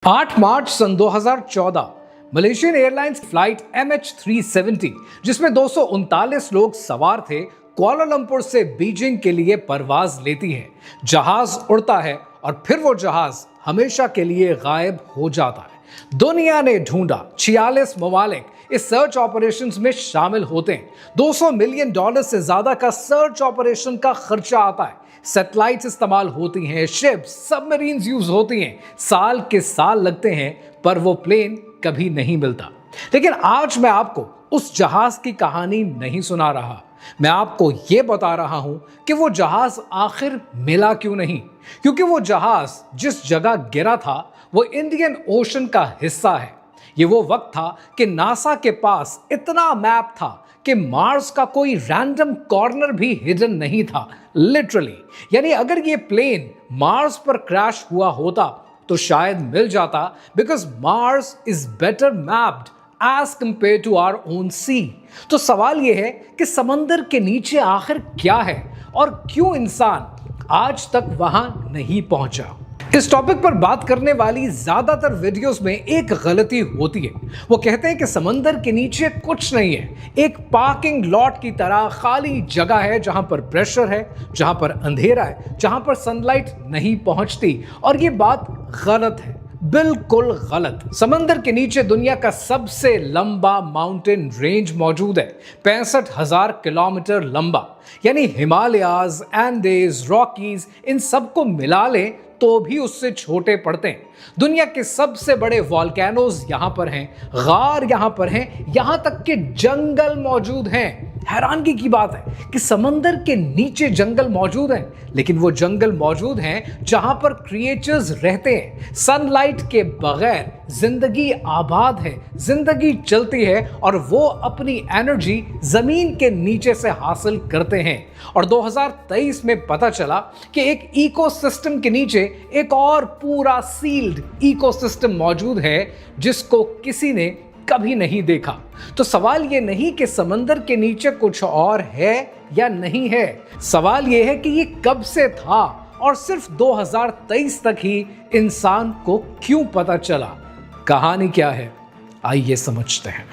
8 मार्च सन 2014 Malaysian airlines flight MH370 जिसमें 239 लोग सवार थे, कुआलालंपुर से बीजिंग के लिए परवाज लेती है। जहाज उड़ता है और फिर वो जहाज हमेशा के लिए गायब हो जाता है। दुनिया ने ढूंढा, 46 ममालिक इस सर्च ऑपरेशंस में शामिल होते हैं। $200 मिलियन से ज्यादा का सर्च ऑपरेशन का खर्चा आता है। सैटेलाइट्स इस्तेमाल होती हैं, शिप्स, सबमरीन्स यूज होती हैं, साल के साल लगते हैं, पर वो प्लेन कभी नहीं मिलता। लेकिन आज मैं आपको उस जहाज की कहानी नहीं सुना रहा, मैं आपको यह बता रहा हूं कि वो जहाज आखिर मिला क्यों नहीं। क्योंकि वो जहाज जिस जगह गिरा था वो इंडियन ओशन का हिस्सा है। ये वो वक्त था कि नासा के पास इतना मैप था कि मार्स का कोई रैंडम कॉर्नर भी हिडन नहीं था, लिटरली। यानी अगर ये प्लेन मार्स पर क्रैश हुआ होता तो शायद मिल जाता, because Mars is better mapped as compare to our own sea. तो सवाल यह है कि समंदर के नीचे आखिर क्या है और क्यों इंसान आज तक वहां नहीं पहुंचा। इस टॉपिक पर बात करने वाली ज्यादातर वीडियोस में एक गलती होती है। वो कहते हैं कि समंदर के नीचे कुछ नहीं है, एक पार्किंग लॉट की तरह खाली जगह है जहां पर प्रेशर है, जहां पर अंधेरा है, जहां पर सनलाइट नहीं पहुंचती। और ये बात गलत है, बिल्कुल गलत। समंदर के नीचे दुनिया का सबसे लंबा माउंटेन रेंज मौजूद है, 65,000 किलोमीटर लंबा। यानी हिमालयाज, एंडेज, रॉकीज, इन सबको मिला लें तो भी उससे छोटे पड़ते हैं। दुनिया के सबसे बड़े वॉल्केनोज यहां पर हैं, गार यहां पर हैं, यहां तक के जंगल मौजूद हैं। हैरानगी की बात है कि समंदर के नीचे जंगल मौजूद हैं, लेकिन वो जंगल मौजूद हैं जहां पर क्रिएचर्स रहते हैं। सनलाइट के बगैर जिंदगी आबाद है, जिंदगी चलती है और वो अपनी एनर्जी जमीन के नीचे से हासिल करते हैं। और 2023 में पता चला कि एक इकोसिस्टम के नीचे एक और पूरा सील्ड इकोसिस्टम मौजूद है जिसको किसी ने कभी नहीं देखा। तो सवाल ये नहीं कि समंदर के नीचे कुछ और है या नहीं है, सवाल ये है कि ये कब से था और सिर्फ 2023 तक ही इंसान को क्यों पता चला। कहानी क्या है, आइए समझते हैं।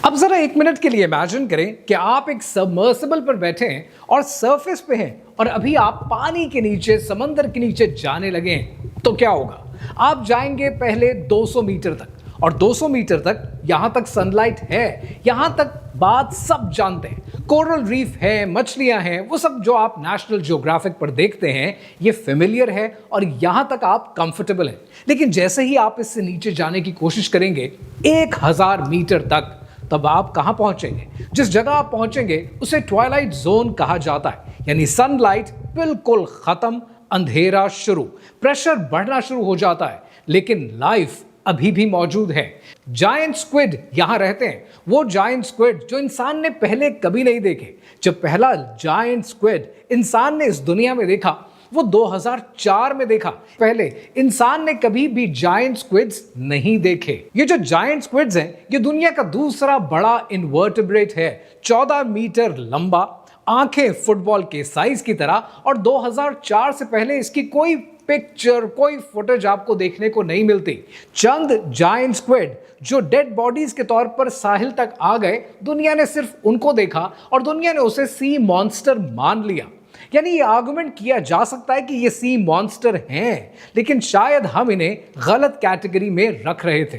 अब जरा 1 मिनट के लिए इमेजिन करें कि आप एक सबमर्सिबल पर बैठे हैं और सरफेस पे हैं और अभी आप पानी के नीचे, समंदर के नीचे जाने लगे हैं। तो क्या होगा? आप जाएंगे पहले 200 मीटर तक, और 200 मीटर तक यहां तक सनलाइट है, यहां तक बात सब जानते हैं। कोरल रीफ है, मछलियां हैं, वो सब जो आप नेशनल ज्योग्राफिक पर देखते हैं, ये फेमिलियर है और यहां तक आप कंफर्टेबल हैं। लेकिन जैसे ही आप इससे नीचे जाने की कोशिश करेंगे 1000 मीटर तक, तब आप कहां पहुंचेंगे? जिस जगह आप पहुंचेंगे उसे ट्वाइलाइट जोन कहा जाता है। यानी सनलाइट बिल्कुल खत्म, अंधेरा शुरू, प्रेशर बढ़ना शुरू हो जाता है, लेकिन लाइफ अभी भी मौजूद है। जायंट स्क्विड यहां रहते हैं, वो जायंट स्क्विड जो इंसान ने पहले कभी नहीं देखे। जब पहला जायंट स्क्विड इंसान ने इस दुनिया में देखा वो 2004 में देखा। पहले इंसान ने कभी भी जायंट स्क्विड्स नहीं देखे। ये जो जायंट स्क्विड्स हैं, ये दुनिया का दूसरा बड़ा इनवर्टेब्रेट है, 14 मीटर लंबा, आंखें फुटबॉल के साइज की तरह। और 2004 से पहले इसकी कोई पिक्चर, कोई फुटेज आपको देखने को नहीं मिलती। चंद जायंट स्क्विड जो डेड बॉडीज के तौर पर साहिल तक आ गए, दुनिया ने सिर्फ उनको देखा और दुनिया ने उसे सी मॉन्स्टर मान लिया। यानी ये आर्गुमेंट किया जा सकता है कि ये सी मॉन्स्टर हैं, लेकिन शायद हम इन्हें गलत कैटेगरी में रख रहे थे।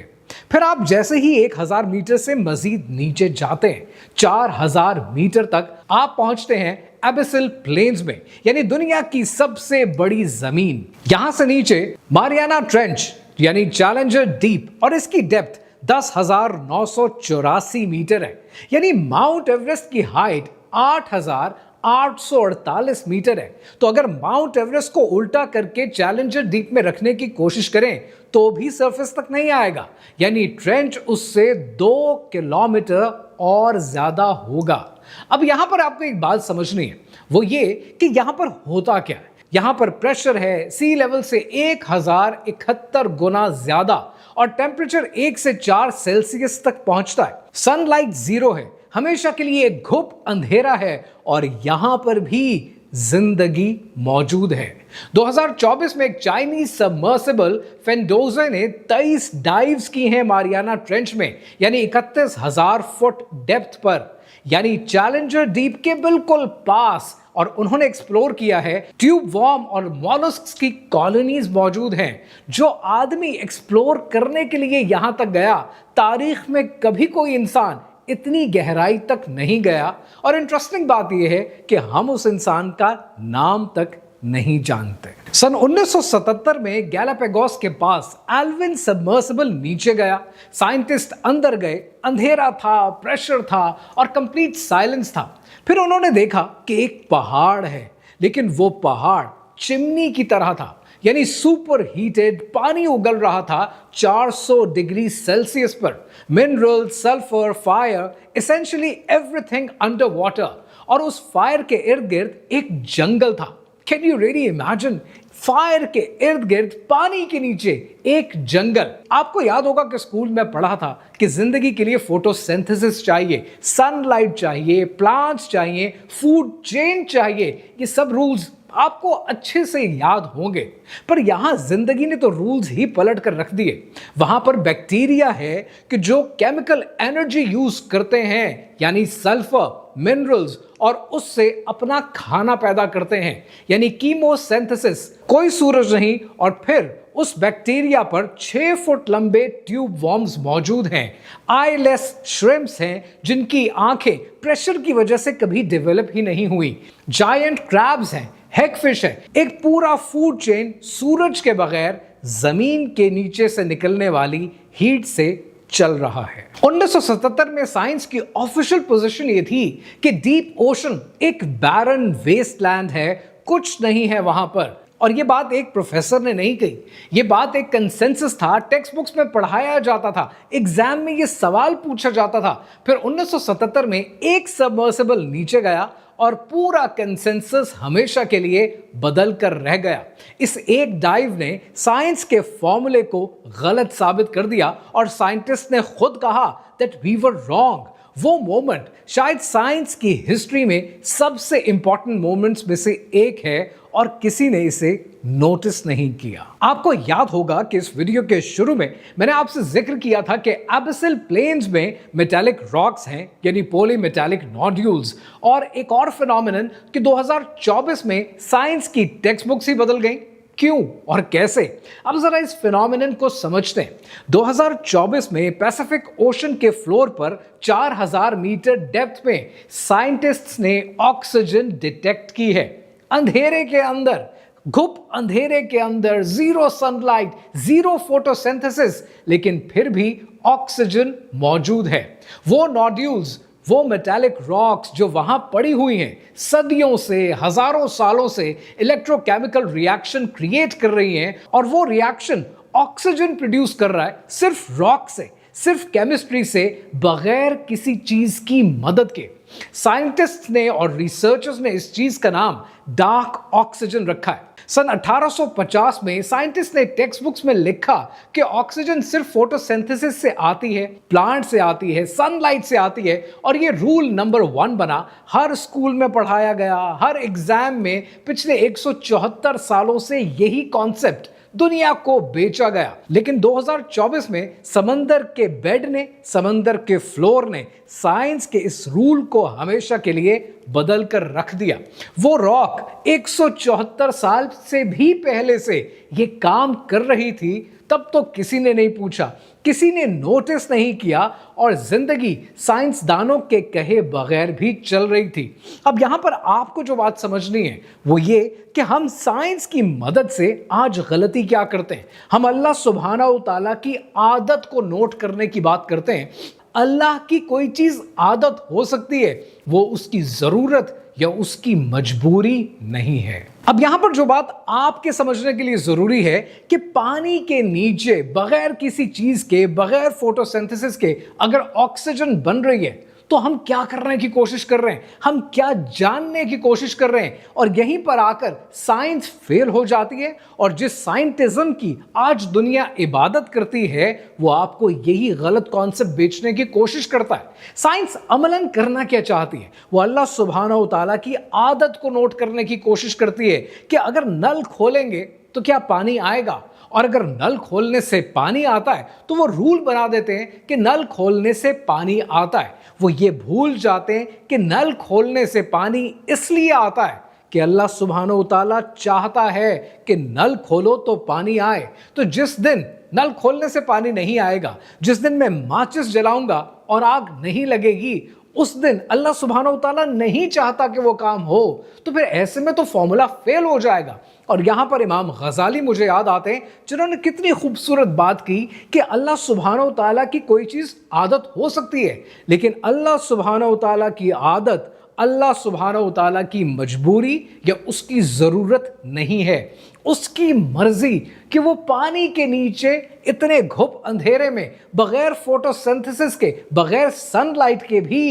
फिर आप जैसे ही 1000 मीटर से मजीद नीचे जाते हैं, 4000 मीटर तक आप पहुंचते हैं एबिसल प्लेन्स में, यानी दुनिया की सबसे बड़ी जमीन। यहां से नीचे मारियाना ट्रेंच यानी चैलेंजर डीप, और इसकी डेप्थ 10,984 मीटर है। यानी माउंट एवरेस्ट की हाइट 8,848 मीटर है। तो अगर माउंट एवरेस्ट को उल्टा करके चैलेंजर डीप में रखने की कोशिश करें तो भी सरफेस तक नहीं आएगा। यानी ट्रेंच उससे 2 किलोमीटर और ज्यादा होगा। अब यहां पर आपको एक बात समझनी है, वो ये कि यहां पर होता क्या है। यहां पर प्रेशर है सी लेवल से 1071 गुना ज्यादा और टेम्परेचर 1 से 4 सेल्सियस तक पहुंचता है। सनलाइट जीरो है, हमेशा के लिए एक घुप अंधेरा है और यहां पर भी जिंदगी मौजूद है। 2024 में एक चाइनीज सबमर्सिबल फेंडोजा ने 23 डाइव्स की हैं मारियाना ट्रेंच में, यानी 31,000 फुट डेप्थ पर, यानी चैलेंजर डीप के बिल्कुल पास। और उन्होंने एक्सप्लोर किया है ट्यूब वॉर्म और मॉलस्क्स की कॉलोनीज मौजूद हैं। जो आदमी एक्सप्लोर करने के लिए यहां तक गया, तारीख में कभी कोई इंसान इतनी गहराई तक नहीं गया। और इंटरेस्टिंग बात यह है कि हम उस इंसान का नाम तक नहीं जानते। सन 1977 में गैलापागोस के पास एल्विन सबमर्सिबल नीचे गया। साइंटिस्ट अंदर गए, अंधेरा था, प्रेशर था और कंप्लीट साइलेंस था। फिर उन्होंने देखा कि एक पहाड़ है, लेकिन वो पहाड़ चिमनी की तरह था, यानी सुपर हीटेड पानी उगल रहा था 400 डिग्री सेल्सियस पर। Mineral, sulphur, fire, essentially everything under water. और उस फायर के इर्द गिर्द एक जंगल था। Can you really imagine? Fire के इर्द गिर्द पानी के नीचे एक जंगल। आपको याद होगा कि स्कूल में पढ़ा था कि जिंदगी के लिए फोटोसिंथेसिस चाहिए, सनलाइट चाहिए, प्लांट्स चाहिए, फूड चेन चाहिए। ये सब रूल्स आपको अच्छे से याद होंगे। पर यहां जिंदगी ने तो रूल्स ही पलट कर रख दिए। वहां पर बैक्टीरिया है कि जो केमिकल एनर्जी यूज करते हैं, यानी सल्फर, मिनरल्स, और उससे अपना खाना पैदा करते हैं, यानी कीमोसिंथेसिस। कोई सूरज नहीं और फिर उस बैक्टीरिया पर 6 फुट लंबे ट्यूब वॉर्म्स मौजूद हैं। आईलेस श्रिम्प्स हैं जिनकी आंखें प्रेशर की वजह से कभी डेवलप ही नहीं हुई। जायंट क्रैब्स हैं, हेगफिश है। एक पूरा फूड चेन सूरज के बगैर जमीन के नीचे से निकलने वाली हीट से चल रहा है। 1977 में साइंस की ऑफिशियल पोजीशन ये थी कि डीप ओशन एक बैरन वेस्टलैंड है, कुछ नहीं है वहां पर। और ये बात एक प्रोफेसर ने नहीं कही, ये बात एक कंसेंसस था, टेक्स्ट बुक्स में पढ़ाया जाता था, एग्जाम में ये सवाल पूछा जाता था। फिर 1977 में एक सबमर्सिबल नीचे गया और पूरा कंसेंसस हमेशा के लिए बदल कर रह गया। इस एक डाइव ने साइंस के फॉर्मूले को गलत साबित कर दिया और साइंटिस्ट ने खुद कहा दैट वी वर रॉन्ग। वो मोमेंट शायद साइंस की हिस्ट्री में सबसे इंपॉर्टेंट मोमेंट्स में से एक है और किसी ने इसे नोटिस नहीं किया। आपको याद होगा कि इस वीडियो के शुरू में मैंने आपसे जिक्र किया था कि एबिसिल प्लेन्स में मेटालिक रॉक्स हैं, यानी पॉलीमेटालिक नोड्यूल्स। और एक और फिनोमेनन कि 2024 में साइंस की टेक्स्ट बुक्स ही बदल गई। क्यों और कैसे? अब जरा इस फिनोमेनन को समझते हैं। 2024 में पैसिफिक ओशन के फ्लोर पर 4000 मीटर डेप्थ में साइंटिस्ट्स ने ऑक्सीजन डिटेक्ट की है। अंधेरे के अंदर, घुप अंधेरे के अंदर, जीरो सनलाइट, जीरो फोटोसिंथेसिस, लेकिन फिर भी ऑक्सीजन मौजूद है। वो नोड्यूल्स, वो मेटालिक रॉक्स जो वहां पड़ी हुई हैं, सदियों से, हजारों सालों से इलेक्ट्रोकेमिकल रिएक्शन क्रिएट कर रही हैं। और वो रिएक्शन ऑक्सीजन प्रोड्यूस कर रहा है सिर्फ रॉक से, सिर्फ केमिस्ट्री से, बगैर किसी चीज की मदद के। साइंटिस्ट ने और रिसर्चर्स ने इस चीज का नाम डार्क ऑक्सीजन रखा है। सन 1850 में साइंटिस्ट ने टेक्स्ट बुक्स में लिखा कि ऑक्सीजन सिर्फ फोटोसिंथेसिस से आती है, प्लांट से आती है, सनलाइट से आती है। और ये रूल नंबर 1 बना, हर स्कूल में पढ़ाया गया, हर एग्जाम में पिछले 174 सालों से यही कॉन्सेप्ट दुनिया को बेचा गया। लेकिन 2024 में समंदर के बेड ने, समंदर के फ्लोर ने साइंस के इस रूल को हमेशा के लिए बदल कर रख दिया। वो रॉक 174 साल से भी पहले से ये काम कर रही थी, तब तो किसी ने नहीं पूछा, किसी ने नोटिस नहीं किया और जिंदगी साइंसदानों के कहे बगैर भी चल रही थी। अब यहां पर आपको जो बात समझनी है वो ये कि हम साइंस की मदद से आज गलती क्या करते हैं। हम अल्लाह सुब्हाना व तआला की आदत को नोट करने की बात करते हैं। अल्लाह की कोई चीज आदत हो सकती है, वो उसकी जरूरत या उसकी मजबूरी नहीं है। अब यहां पर जो बात आपके समझने के लिए जरूरी है कि पानी के नीचे बगैर किसी चीज के, बगैर फोटोसिंथेसिस के अगर ऑक्सीजन बन रही है तो हम क्या करने की कोशिश कर रहे हैं, हम क्या जानने की कोशिश कर रहे हैं, और यहीं पर आकर साइंस फेल हो जाती है। और जिस साइंटिज्म की आज दुनिया इबादत करती है वो आपको यही गलत कॉन्सेप्ट बेचने की कोशिश करता है। साइंस अमलन करना क्या चाहती है, वो अल्लाह सुब्हानहू व तआला की आदत को नोट करने की कोशिश करती है कि अगर नल खोलेंगे तो क्या पानी आएगा, और अगर नल खोलने से पानी आता है तो वो रूल बना देते हैं कि नल खोलने से पानी आता है। वो ये भूल जाते हैं कि नल खोलने से पानी इसलिए आता है कि अल्लाह सुब्हानहू व तआला चाहता है कि नल खोलो तो पानी आए। तो जिस दिन नल खोलने से पानी नहीं आएगा, जिस दिन मैं माचिस जलाऊंगा और आग नहीं लगेगी, उस दिन अल्लाह सुब्हानहू व तआला नहीं चाहता कि वो काम हो। तो फिर ऐसे में तो फॉर्मूला फेल हो जाएगा। और यहां पर इमाम गजाली मुझे याद आते हैं, जिन्होंने कितनी खूबसूरत बात की कि अल्लाह सुब्हानहू व तआला की कोई चीज आदत हो सकती है, लेकिन अल्लाह सुब्हानहू व तआला की आदत अल्लाह सुब्हानहू व तआला की मजबूरी या उसकी जरूरत नहीं है। उसकी मर्जी कि वो पानी के नीचे इतने घुप अंधेरे में बगैर फोटोसिंथेसिस के, बगैर सनलाइट के भी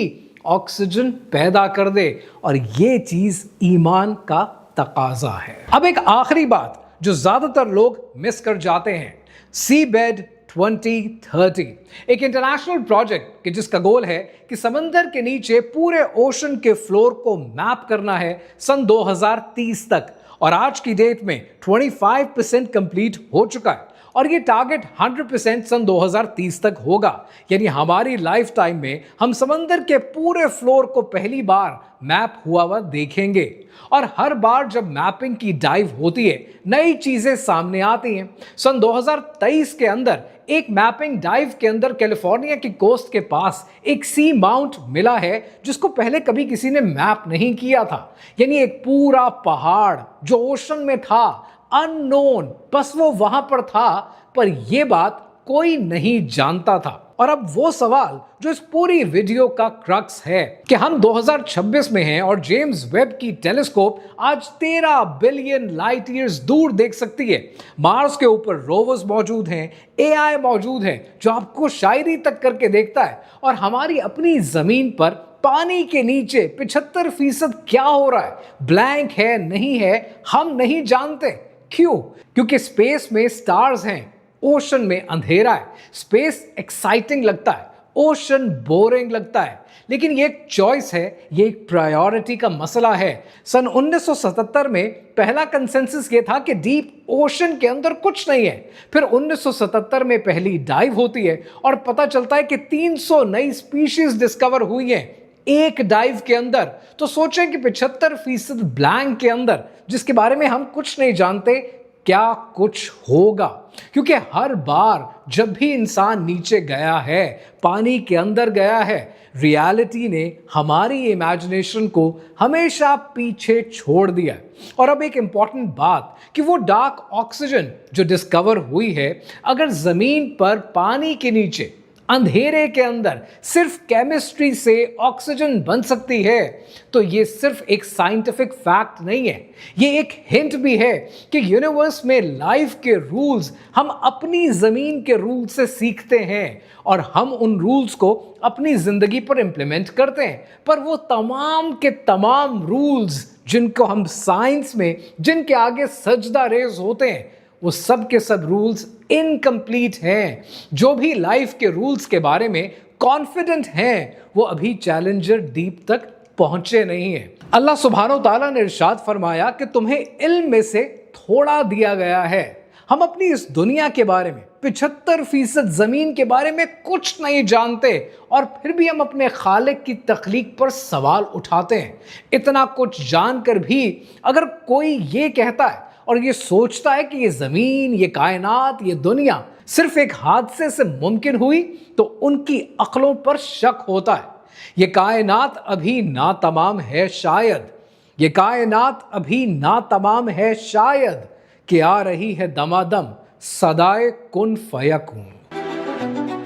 ऑक्सीजन पैदा कर दे, और ये चीज ईमान का तकाजा है। अब एक आखिरी बात जो ज्यादातर लोग मिस कर जाते हैं, सी बेड 2030, एक इंटरनेशनल प्रोजेक्ट कि जिसका गोल है कि समंदर के नीचे पूरे ओशन के फ्लोर को मैप करना है सन 2030 तक, और आज की डेट में 25% कंप्लीट हो चुका है, और ये टारगेट 100% सन 2030 तक होगा। यानी हमारी लाइफ टाइम में हम समंदर के पूरे फ्लोर को पहली बार मैप हुआ देखेंगे। और हर बार जब मैपिंग की डाइव होती है नई चीजें सामने आती हैं। सन 2023 के अंदर एक मैपिंग डाइव के अंदर कैलिफोर्निया की कोस्ट के पास एक सी माउंट मिला है जिसको पहले कभी किसी ने मैप नहीं किया था। यानी एक पूरा पहाड़ जो ओशन में था, अननोन, बस वो वहां पर था, पर यह बात कोई नहीं जानता था। और अब वो सवाल जो इस पूरी वीडियो का क्रक्स है कि हम 2026 में हैं और जेम्स वेब की टेलीस्कोप आज 13 बिलियन लाइट ईयर्स दूर देख सकती है। मार्स के ऊपर रोवर्स मौजूद हैं, एआई मौजूद है जो आपको शायरी तक करके देखता है, और हमारी अपनी जमीन पर पानी के नीचे 75% क्या हो रहा है, ब्लैंक है नहीं है, हम नहीं जानते। क्यों? क्योंकि स्पेस में स्टार्स हैं, ओशन में अंधेरा है। स्पेस एक्साइटिंग लगता है, ओशन बोरिंग लगता है, लेकिन ये एक चॉइस है, ये एक प्रायोरिटी का मसला है। सन 1977 में पहला कंसेंसस ये था कि डीप ओशन के अंदर कुछ नहीं है। फिर 1977 में पहली डाइव होती है और पता चलता है कि 300 नई स्पीशीज डिस्कवर हुई हैं एक डाइव के अंदर। तो सोचें कि 75% ब्लैंक के अंदर, जिसके बारे में हम कुछ नहीं जानते, क्या कुछ होगा। क्योंकि हर बार जब भी इंसान नीचे गया है, पानी के अंदर गया है, रियलिटी ने हमारी इमेजिनेशन को हमेशा पीछे छोड़ दिया। और अब एक इंपॉर्टेंट बात कि वो डार्क ऑक्सीजन जो डिस्कवर हुई है, अगर जमीन पर पानी के नीचे अंधेरे के अंदर सिर्फ केमिस्ट्री से ऑक्सीजन बन सकती है, तो ये सिर्फ एक साइंटिफिक फैक्ट नहीं है, ये एक हिंट भी है कि यूनिवर्स में लाइफ के रूल्स हम अपनी जमीन के रूल से सीखते हैं और हम उन रूल्स को अपनी जिंदगी पर इंप्लीमेंट करते हैं। पर वो तमाम के तमाम रूल्स जिनको हम साइंस में, जिनके आगे सजदा रेज होते हैं, वो सब के सब रूल्स इनकम्प्लीट हैं। जो भी लाइफ के रूल्स के बारे में कॉन्फिडेंट हैं, वो अभी चैलेंजर डीप तक पहुंचे नहीं हैं। अल्लाह सुब्हानहू तआला ने इरशाद फरमाया कि तुम्हें इल्म में से थोड़ा दिया गया है। हम अपनी इस दुनिया के बारे में 75% जमीन के बारे में कुछ नहीं जानते, और फिर भी हम अपने खालिक की तख्लीक पर सवाल उठाते हैं। इतना कुछ जानकर भी अगर कोई ये कहता है और ये सोचता है कि ये जमीन, ये कायनात, ये दुनिया सिर्फ एक हादसे से मुमकिन हुई, तो उनकी अक्लों पर शक होता है। ये कायनात अभी ना तमाम है शायद, ये कायनात अभी ना तमाम है शायद, कि आ रही है दमादम सदाए कुन फयकून।